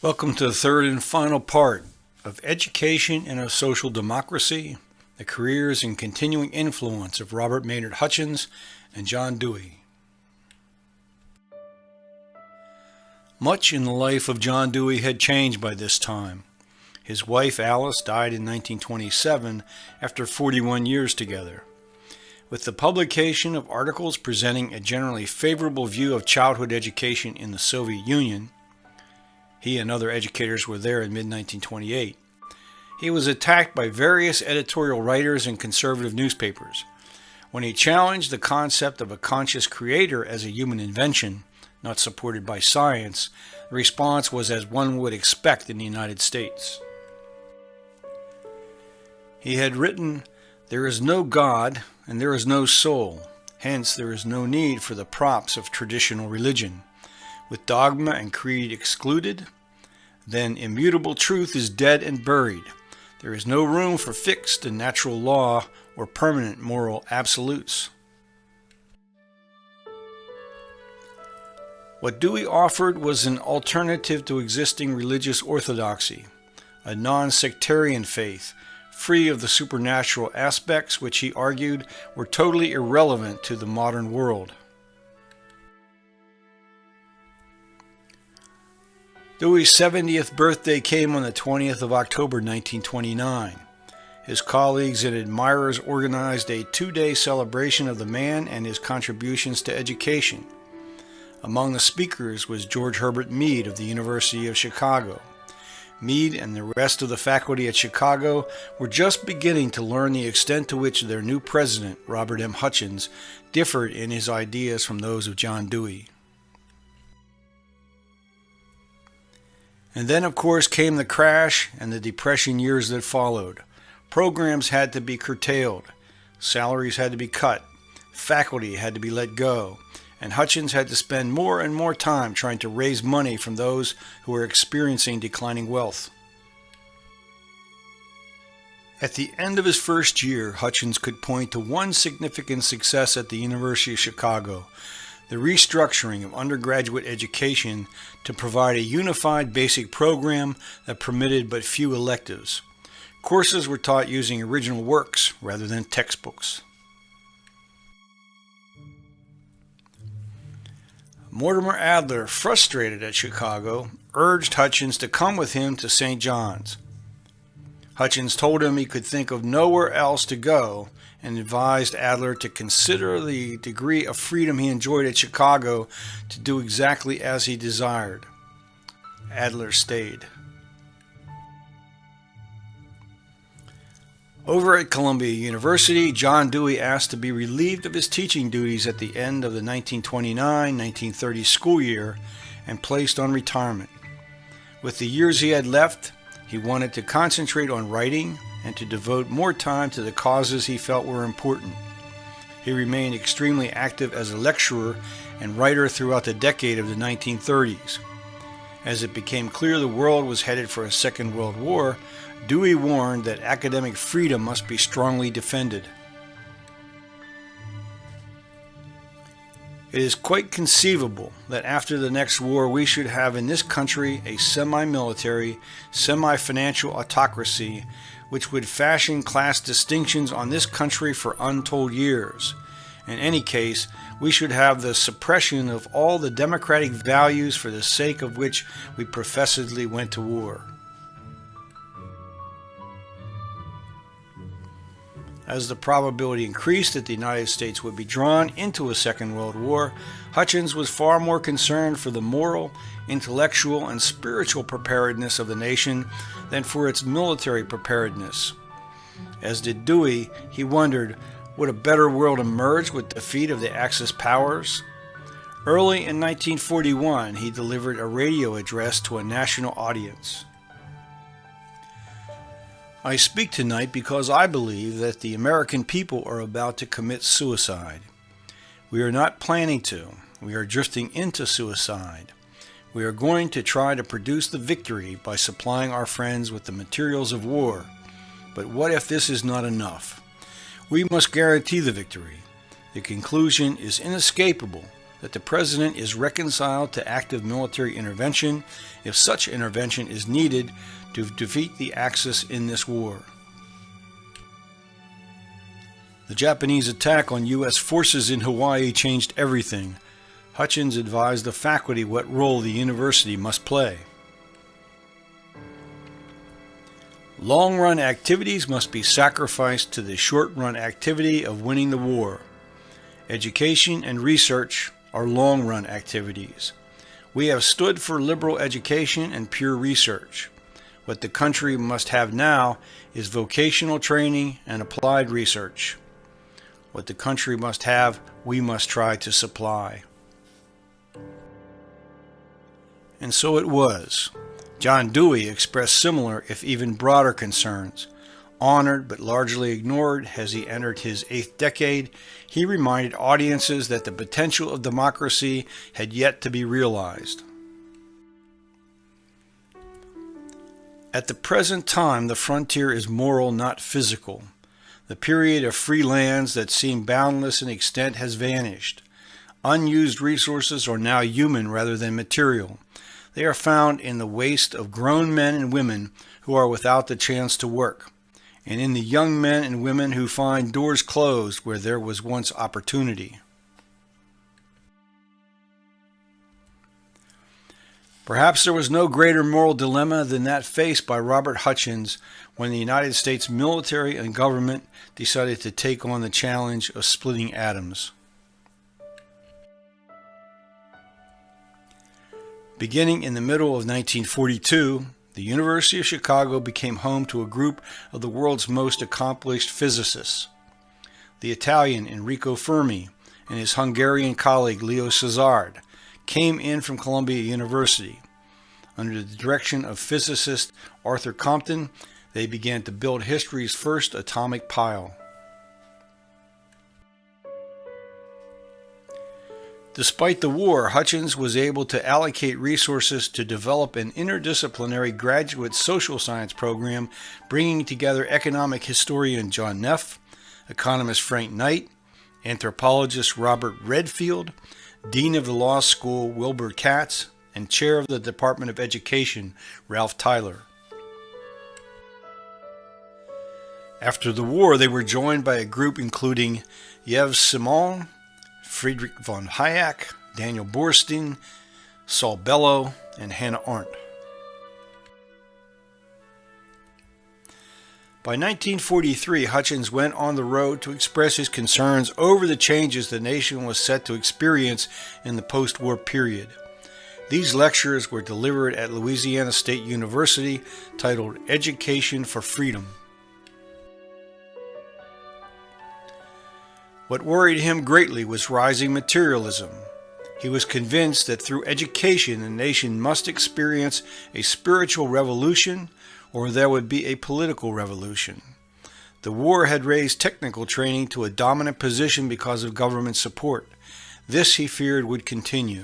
Welcome to the third and final part of Education in a Social Democracy, the careers and continuing influence of Robert Maynard Hutchins and John Dewey. Much in the life of John Dewey had changed by this time. His wife Alice died in 1927 after 41 years together. With the publication of articles presenting a generally favorable view of childhood education in the Soviet Union, he and other educators were there in mid-1928. He was attacked by various editorial writers and conservative newspapers. When he challenged the concept of a conscious creator as a human invention, not supported by science, the response was as one would expect in the United States. He had written, "There is no God and there is no soul, hence there is no need for the props of traditional religion. With dogma and creed excluded, then immutable truth is dead and buried. There is no room for fixed and natural law or permanent moral absolutes." What Dewey offered was an alternative to existing religious orthodoxy, a non-sectarian faith, free of the supernatural aspects which he argued were totally irrelevant to the modern world. Dewey's 70th birthday came on the 20th of October 1929. His colleagues and admirers organized a two-day celebration of the man and his contributions to education. Among the speakers was George Herbert Mead of the University of Chicago. Mead and the rest of the faculty at Chicago were just beginning to learn the extent to which their new president, Robert M. Hutchins, differed in his ideas from those of John Dewey. And then, of course, came the crash and the depression years that followed. Programs had to be curtailed, salaries had to be cut, faculty had to be let go, and Hutchins had to spend more and more time trying to raise money from those who were experiencing declining wealth. At the end of his first year, Hutchins could point to one significant success at the University of Chicago: the restructuring of undergraduate education to provide a unified basic program that permitted but few electives. Courses were taught using original works rather than textbooks. Mortimer Adler, frustrated at Chicago, urged Hutchins to come with him to St. John's. Hutchins told him he could think of nowhere else to go and advised Adler to consider the degree of freedom he enjoyed at Chicago to do exactly as he desired. Adler stayed. Over at Columbia University, John Dewey asked to be relieved of his teaching duties at the end of the 1929-1930 school year and placed on retirement. With the years he had left, he wanted to concentrate on writing and to devote more time to the causes he felt were important. He remained extremely active as a lecturer and writer throughout the decade of the 1930s. As it became clear the world was headed for a Second World War, Dewey warned that academic freedom must be strongly defended. It is quite conceivable that after the next war we should have in this country a semi-military, semi-financial autocracy which would fashion class distinctions on this country for untold years. In any case, we should have the suppression of all the democratic values for the sake of which we professedly went to war. As the probability increased that the United States would be drawn into a Second World War, Hutchins was far more concerned for the moral, intellectual, and spiritual preparedness of the nation than for its military preparedness. As did Dewey, he wondered, would a better world emerge with defeat of the Axis powers? Early in 1941, he delivered a radio address to a national audience. "I speak tonight because I believe that the American people are about to commit suicide. We are not planning to. We are drifting into suicide. We are going to try to produce the victory by supplying our friends with the materials of war. But what if this is not enough? We must guarantee the victory. The conclusion is inescapable. that the President is reconciled to active military intervention if such intervention is needed to defeat the Axis in this war. The Japanese attack on U.S. forces in Hawaii changed everything. Hutchins advised the faculty what role the university must play. Long-run activities must be sacrificed to the short-run activity of winning the war. Education and research are long-run activities. We have stood for liberal education and pure research. What the country must have now is vocational training and applied research. What the country must have, we must try to supply. And so it was. John Dewey expressed similar, if even broader, concerns. Honored but largely ignored as he entered his 8th decade, he reminded audiences that the potential of democracy had yet to be realized. At the present time, the frontier is moral, not physical. The period of free lands that seemed boundless in extent has vanished. Unused resources are now human rather than material. They are found in the waste of grown men and women who are without the chance to work, and in the young men and women who find doors closed where there was once opportunity. Perhaps there was no greater moral dilemma than that faced by Robert Hutchins when the United States military and government decided to take on the challenge of splitting atoms. Beginning in the middle of 1942, the University of Chicago became home to a group of the world's most accomplished physicists. The Italian Enrico Fermi and his Hungarian colleague Leo Szilard came in from Columbia University. Under the direction of physicist Arthur Compton, they began to build history's first atomic pile. Despite the war, Hutchins was able to allocate resources to develop an interdisciplinary graduate social science program, bringing together economic historian John Neff, economist Frank Knight, anthropologist Robert Redfield, dean of the law school Wilbur Katz, and chair of the Department of Education Ralph Tyler. After the war, they were joined by a group including Yves Simon, Friedrich von Hayek, Daniel Borstein, Saul Bellow, and Hannah Arendt. By 1943, Hutchins went on the road to express his concerns over the changes the nation was set to experience in the post-war period. These lectures were delivered at Louisiana State University, titled Education for Freedom. What worried him greatly was rising materialism. He was convinced that through education the nation must experience a spiritual revolution or there would be a political revolution. The war had raised technical training to a dominant position because of government support. This, he feared, would continue.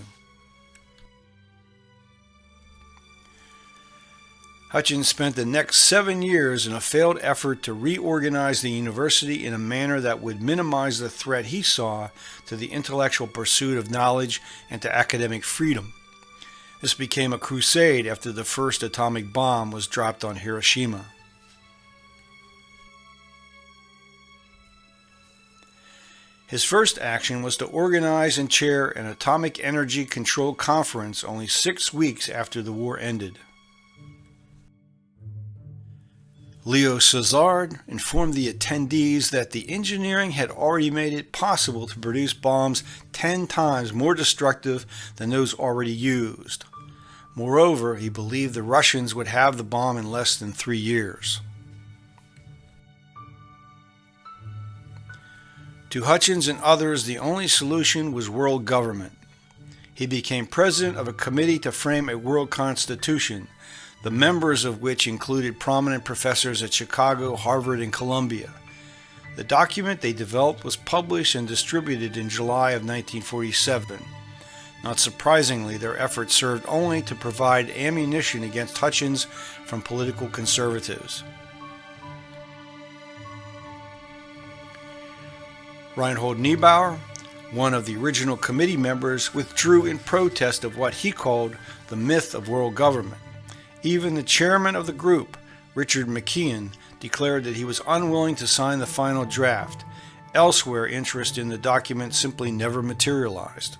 Hutchins spent the next 7 years in a failed effort to reorganize the university in a manner that would minimize the threat he saw to the intellectual pursuit of knowledge and to academic freedom. This became a crusade after the first atomic bomb was dropped on Hiroshima. His first action was to organize and chair an atomic energy control conference only 6 weeks after the war ended. Leo Szilard informed the attendees that the engineering had already made it possible to produce bombs 10 times more destructive than those already used. Moreover, he believed the Russians would have the bomb in less than 3 years. To Hutchins and others, the only solution was world government. He became president of a committee to frame a world constitution, the members of which included prominent professors at Chicago, Harvard, and Columbia. The document they developed was published and distributed in July of 1947. Not surprisingly, their efforts served only to provide ammunition against Hutchins from political conservatives. Reinhold Niebuhr, One of the original committee members withdrew in protest of what he called the myth of world government. Even the chairman of the group, Richard McKeon, declared that he was unwilling to sign the final draft. Elsewhere, interest in the document simply never materialized.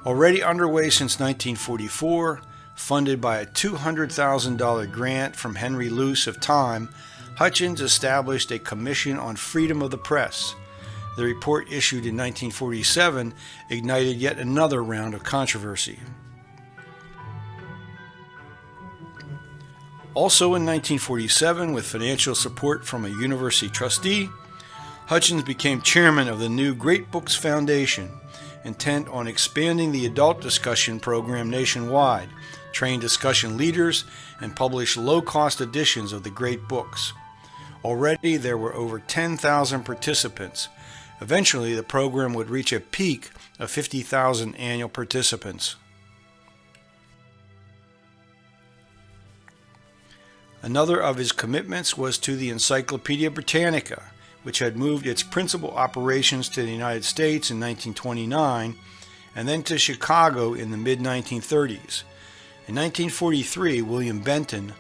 Already underway since 1944, funded by a $200,000 grant from Henry Luce of Time, Hutchins established a Commission on Freedom of the Press. The report issued in 1947 ignited yet another round of controversy. Also in 1947, with financial support from a university trustee, Hutchins became chairman of the new Great Books Foundation, intent on expanding the adult discussion program nationwide, train discussion leaders, and publish low-cost editions of the great books. Already there were over 10,000 participants. Eventually, the program would reach a peak of 50,000 annual participants. Another of his commitments was to the Encyclopedia Britannica, which had moved its principal operations to the United States in 1929 and then to Chicago in the mid-1930s. In 1943, William Benton,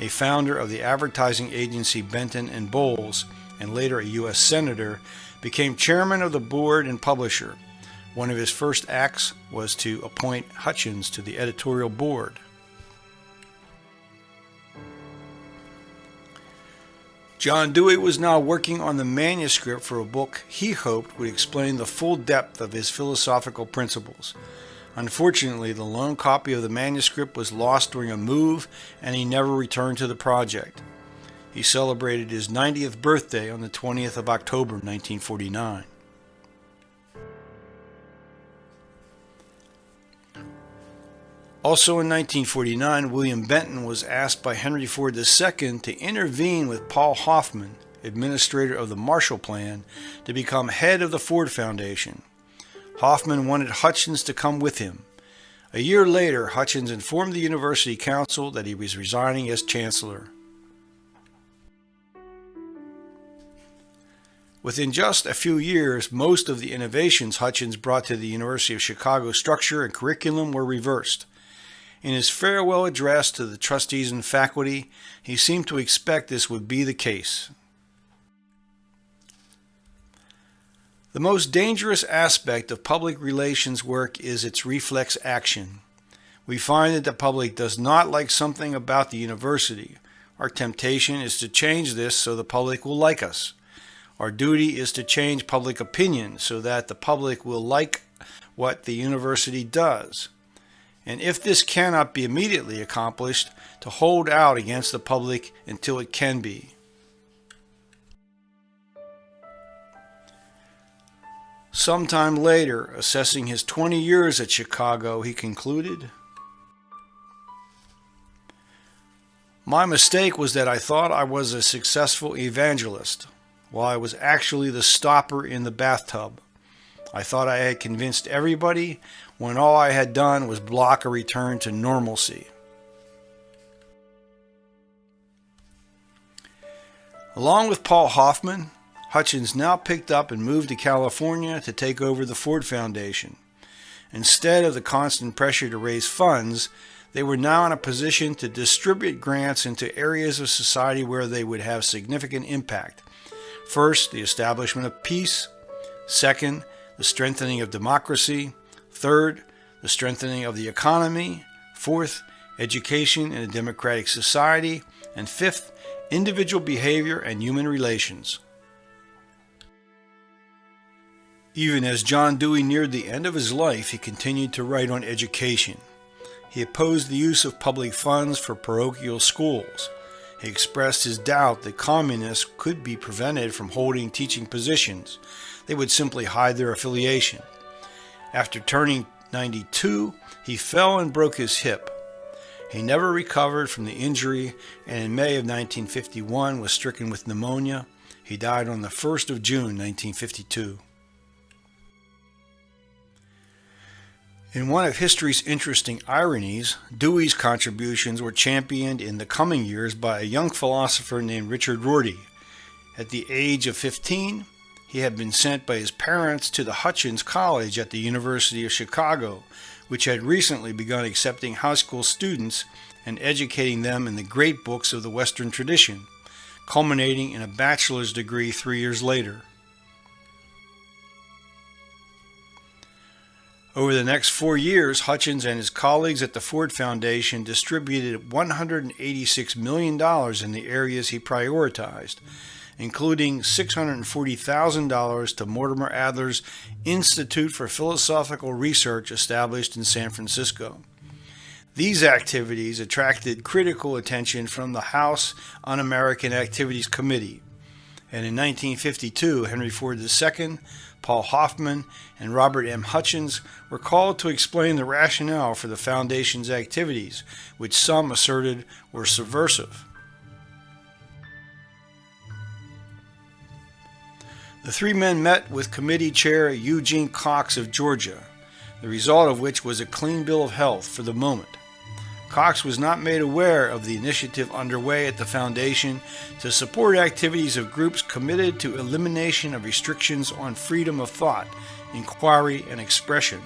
a founder of the advertising agency Benton and Bowles, and later a U.S. Senator, became chairman of the board and publisher. One of his first acts was to appoint Hutchins to the editorial board. John Dewey was now working on the manuscript for a book he hoped would explain the full depth of his philosophical principles. Unfortunately, the lone copy of the manuscript was lost during a move, and he never returned to the project. He celebrated his 90th birthday on the 20th of October, 1949. Also in 1949, William Benton was asked by Henry Ford II to intervene with Paul Hoffman, administrator of the Marshall Plan, to become head of the Ford Foundation. Hoffman wanted Hutchins to come with him. A year later, Hutchins informed the University Council that he was resigning as chancellor. Within just a few years, most of the innovations Hutchins brought to the University of Chicago structure and curriculum were reversed. In his farewell address to the trustees and faculty, he seemed to expect this would be the case. The most dangerous aspect of public relations work is its reflex action. We find that the public does not like something about the university. Our temptation is to change this so the public will like us. Our duty is to change public opinion so that the public will like what the university does. And if this cannot be immediately accomplished, to hold out against the public until it can be. Sometime later, assessing his 20 years at Chicago, he concluded, "My mistake was that I thought I was a successful evangelist, while I was actually the stopper in the bathtub. I thought I had convinced everybody, when all I had done was block a return to normalcy." Along with Paul Hoffman, Hutchins now picked up and moved to California to take over the Ford Foundation. Instead of the constant pressure to raise funds, they were now in a position to distribute grants into areas of society where they would have significant impact. First, the establishment of peace. Second, the strengthening of democracy. Third, the strengthening of the economy. Fourth, education in a democratic society. And fifth, individual behavior and human relations. Even as John Dewey neared the end of his life, he continued to write on education. He opposed the use of public funds for parochial schools. He expressed his doubt that communists could be prevented from holding teaching positions. They would simply hide their affiliation. After turning 92, he fell and broke his hip. He never recovered from the injury, and in May of 1951 was stricken with pneumonia. He died on the 1st of June, 1952. In one of history's interesting ironies, Dewey's contributions were championed in the coming years by a young philosopher named Richard Rorty. At the age of 15, He had been sent by his parents to the Hutchins College at the University of Chicago, which had recently begun accepting high school students and educating them in the great books of the Western tradition, culminating in a bachelor's degree 3 years later. Over the next 4 years, Hutchins and his colleagues at the Ford Foundation distributed $186 million in the areas he prioritized, including $640,000 to Mortimer Adler's Institute for Philosophical Research established in San Francisco. These activities attracted critical attention from the House Un-American Activities Committee, and in 1952, Henry Ford II, Paul Hoffman, and Robert M. Hutchins were called to explain the rationale for the Foundation's activities, which some asserted were subversive. The three men met with Committee Chair Eugene Cox of Georgia, the result of which was a clean bill of health for the moment. Cox was not made aware of the initiative underway at the Foundation to support activities of groups committed to elimination of restrictions on freedom of thought, inquiry, and expression.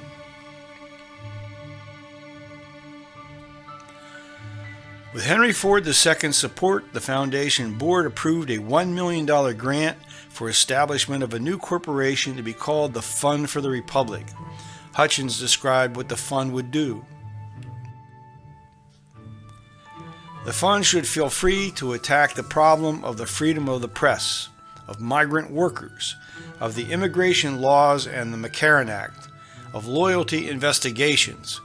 With Henry Ford II's support, the Foundation Board approved a $1 million grant for establishment of a new corporation to be called the Fund for the Republic. Hutchins described what the fund would do. The fund should feel free to attack the problem of the freedom of the press, of migrant workers, of the immigration laws and the McCarran Act, of loyalty investigations,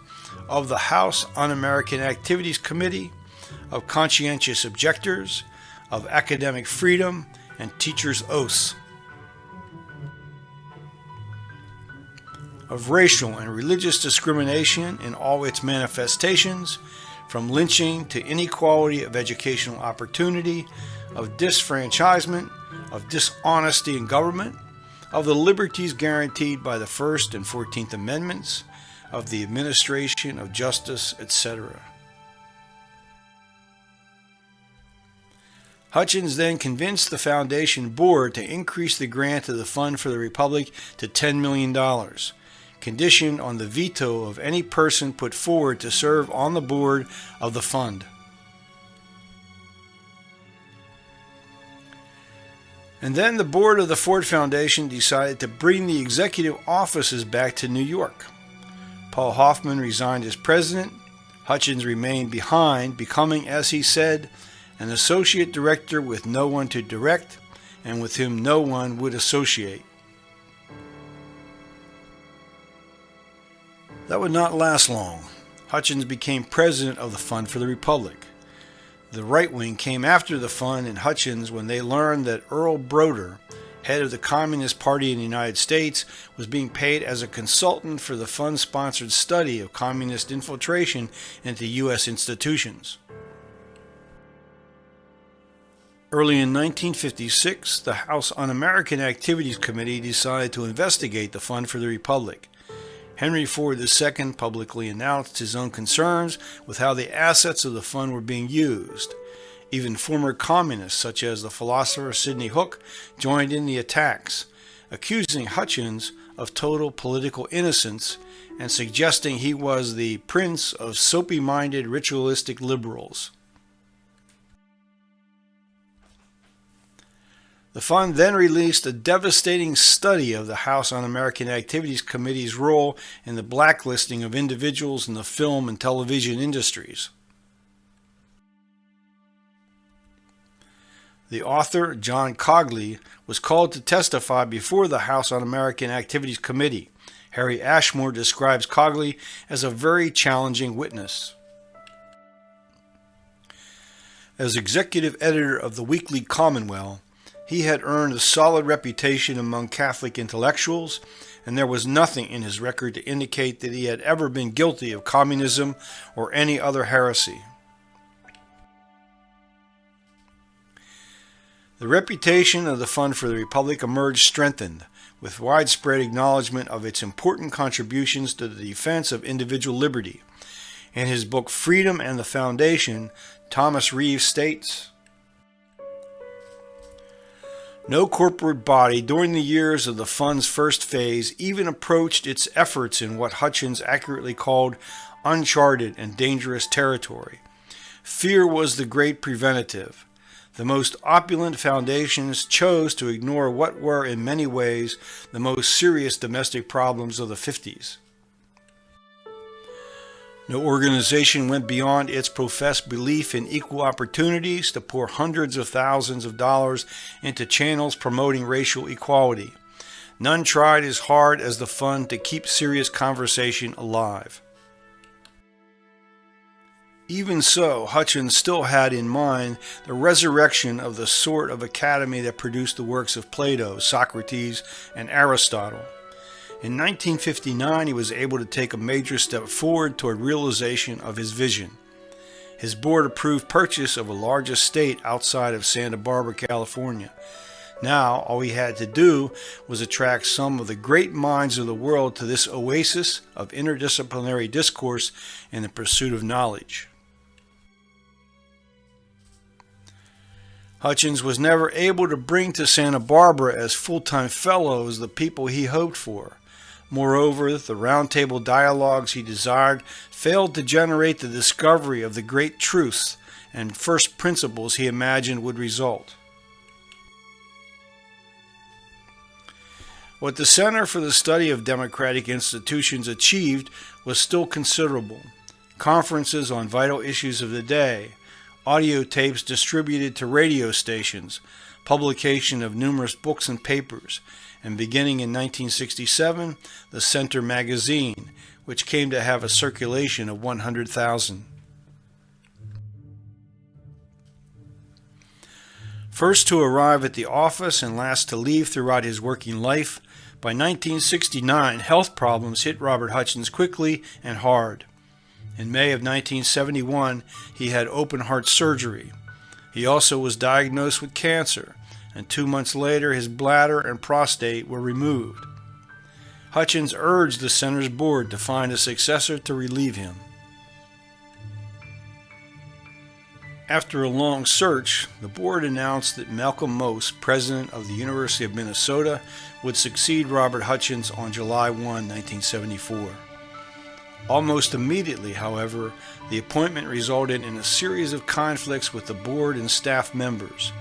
of the House Un-American Activities Committee, of conscientious objectors, of academic freedom, and teachers' oaths, of racial and religious discrimination in all its manifestations, from lynching to inequality of educational opportunity, of disfranchisement, of dishonesty in government, of the liberties guaranteed by the First and 14th Amendments, of the administration of justice, etc. Hutchins then convinced the Foundation Board to increase the grant to the Fund for the Republic to $10 million, conditioned on the veto of any person put forward to serve on the board of the fund. And then the board of the Ford Foundation decided to bring the executive offices back to New York. Paul Hoffman resigned as president. Hutchins remained behind, becoming, as he said, an associate director with no one to direct and with whom no one would associate. That would not last long. Hutchins became president of the Fund for the Republic. The right wing came after the fund and Hutchins when they learned that Earl Broder, head of the Communist Party in the United States, was being paid as a consultant for the fund-sponsored study of communist infiltration into U.S. institutions. Early in 1956, the House Un-American Activities Committee decided to investigate the Fund for the Republic. Henry Ford II publicly announced his own concerns with how the assets of the fund were being used. Even former communists, such as the philosopher Sidney Hook, joined in the attacks, accusing Hutchins of total political innocence and suggesting he was the prince of soapy-minded ritualistic liberals. The fund then released a devastating study of the House Un-American Activities Committee's role in the blacklisting of individuals in the film and television industries. The author, John Cogley, was called to testify before the House Un-American Activities Committee. Harry Ashmore describes Cogley as a very challenging witness. As executive editor of the Weekly Commonweal, he had earned a solid reputation among Catholic intellectuals, and there was nothing in his record to indicate that he had ever been guilty of communism or any other heresy. The reputation of the Fund for the Republic emerged strengthened, with widespread acknowledgement of its important contributions to the defense of individual liberty. In his book Freedom and the Foundation, Thomas Reeves states, No corporate body during the years of the fund's first phase even approached its efforts in what Hutchins accurately called uncharted and dangerous territory. Fear was the great preventative. The most opulent foundations chose to ignore what were in many ways the most serious domestic problems of the 50s. No organization went beyond its professed belief in equal opportunities to pour hundreds of thousands of dollars into channels promoting racial equality. None tried as hard as the fund to keep serious conversation alive. Even so, Hutchins still had in mind the resurrection of the sort of academy that produced the works of Plato, Socrates, and Aristotle. In 1959, he was able to take a major step forward toward realization of his vision. His board approved purchase of a large estate outside of Santa Barbara, California. Now, all he had to do was attract some of the great minds of the world to this oasis of interdisciplinary discourse in the pursuit of knowledge. Hutchins was never able to bring to Santa Barbara as full-time fellows the people he hoped for. Moreover, the roundtable dialogues he desired failed to generate the discovery of the great truths and first principles he imagined would result. What the Center for the Study of Democratic Institutions achieved was still considerable. Conferences on vital issues of the day, audio tapes distributed to radio stations, publication of numerous books and papers, and beginning in 1967, the Center magazine, which came to have a circulation of 100,000. First to arrive at the office and last to leave throughout his working life, by 1969, health problems hit Robert Hutchins quickly and hard. In May of 1971, he had open heart surgery. He also was diagnosed with cancer, and 2 months later his bladder and prostate were removed. Hutchins urged the center's board to find a successor to relieve him. After a long search, the board announced that Malcolm Moss, president of the University of Minnesota, would succeed Robert Hutchins on July 1, 1974. Almost immediately, however, the appointment resulted in a series of conflicts with the board and staff members.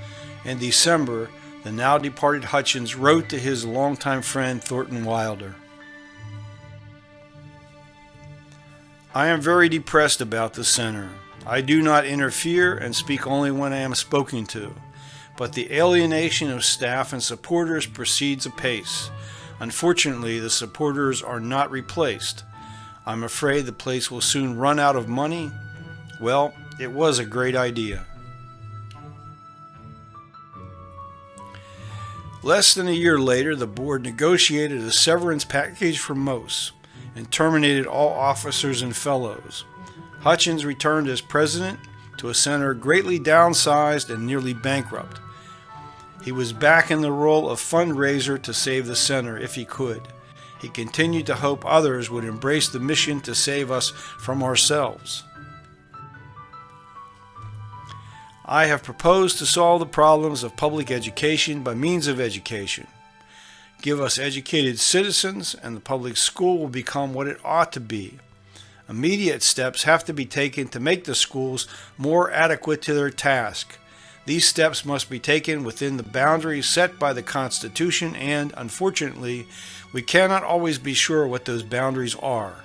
In December, the now departed Hutchins wrote to his longtime friend Thornton Wilder, "I am very depressed about the center. I do not interfere and speak only when I am spoken to, but the alienation of staff and supporters proceeds apace. Unfortunately, the supporters are not replaced. I'm afraid the place will soon run out of money. Well, it was a great idea." Less than a year later, the board negotiated a severance package for Moss and terminated all officers and fellows. Hutchins returned as president to a center greatly downsized and nearly bankrupt. He was back in the role of fundraiser to save the center if he could. He continued to hope others would embrace the mission to save us from ourselves. "I have proposed to solve the problems of public education by means of education. Give us educated citizens, and the public school will become what it ought to be. Immediate steps have to be taken to make the schools more adequate to their task. These steps must be taken within the boundaries set by the Constitution, and, unfortunately, we cannot always be sure what those boundaries are."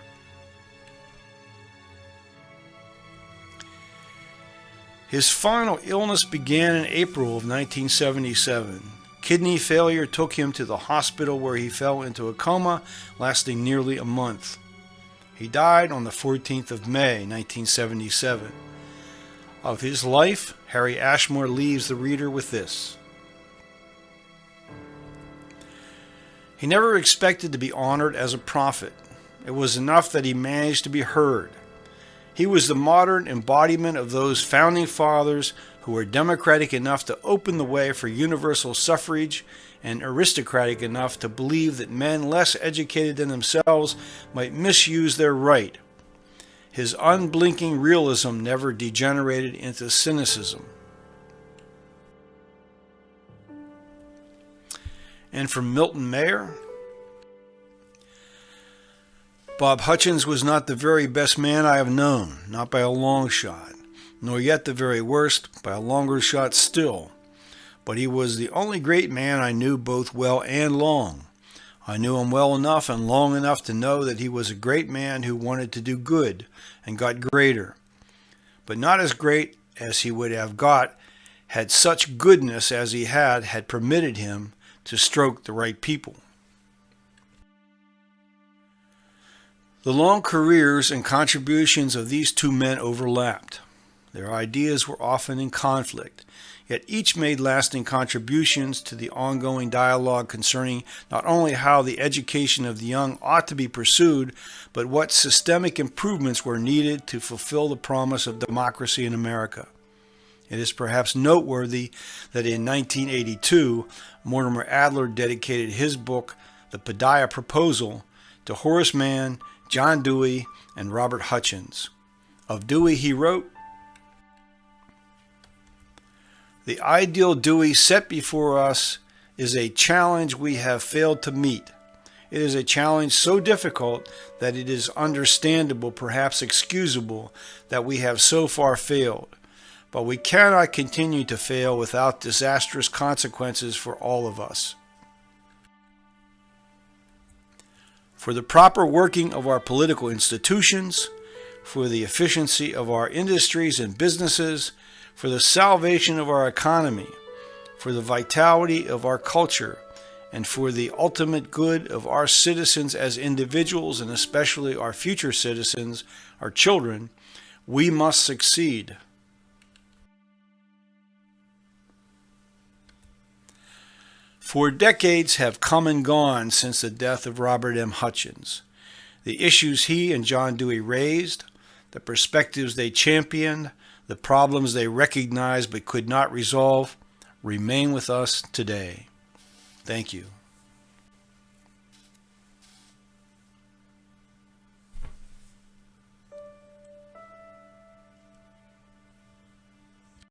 His final illness began in April of 1977. Kidney failure took him to the hospital, where he fell into a coma lasting nearly a month. He died on the 14th of May, 1977. Of his life, Harry Ashmore leaves the reader with this: "He never expected to be honored as a prophet. It was enough that he managed to be heard. He was the modern embodiment of those founding fathers who were democratic enough to open the way for universal suffrage and aristocratic enough to believe that men less educated than themselves might misuse their right. His unblinking realism never degenerated into cynicism." And from Milton Mayer, Bob Hutchins was not the very best man I have known, not by a long shot, nor yet the very worst, by a longer shot still. But he was the only great man I knew both well and long. I knew him well enough and long enough to know that he was a great man who wanted to do good and got greater, but not as great as he would have got had such goodness as he had permitted him to stroke the right people. The long careers and contributions of these two men overlapped. Their ideas were often in conflict, yet each made lasting contributions to the ongoing dialogue concerning not only how the education of the young ought to be pursued, but what systemic improvements were needed to fulfill the promise of democracy in America. It is perhaps noteworthy that in 1982, Mortimer Adler dedicated his book, The Padilla Proposal, to Horace Mann, John Dewey, and Robert Hutchins. Of Dewey he wrote, "The ideal Dewey set before us is a challenge we have failed to meet. It is a challenge so difficult that it is understandable, perhaps excusable, that we have so far failed. But we cannot continue to fail without disastrous consequences for all of us. For the proper working of our political institutions, for the efficiency of our industries and businesses, for the salvation of our economy, for the vitality of our culture, and for the ultimate good of our citizens as individuals, and especially our future citizens, our children, we must succeed." For decades have come and gone since the death of Robert M. Hutchins. The issues he and John Dewey raised, the perspectives they championed, the problems they recognized but could not resolve, remain with us today. Thank you.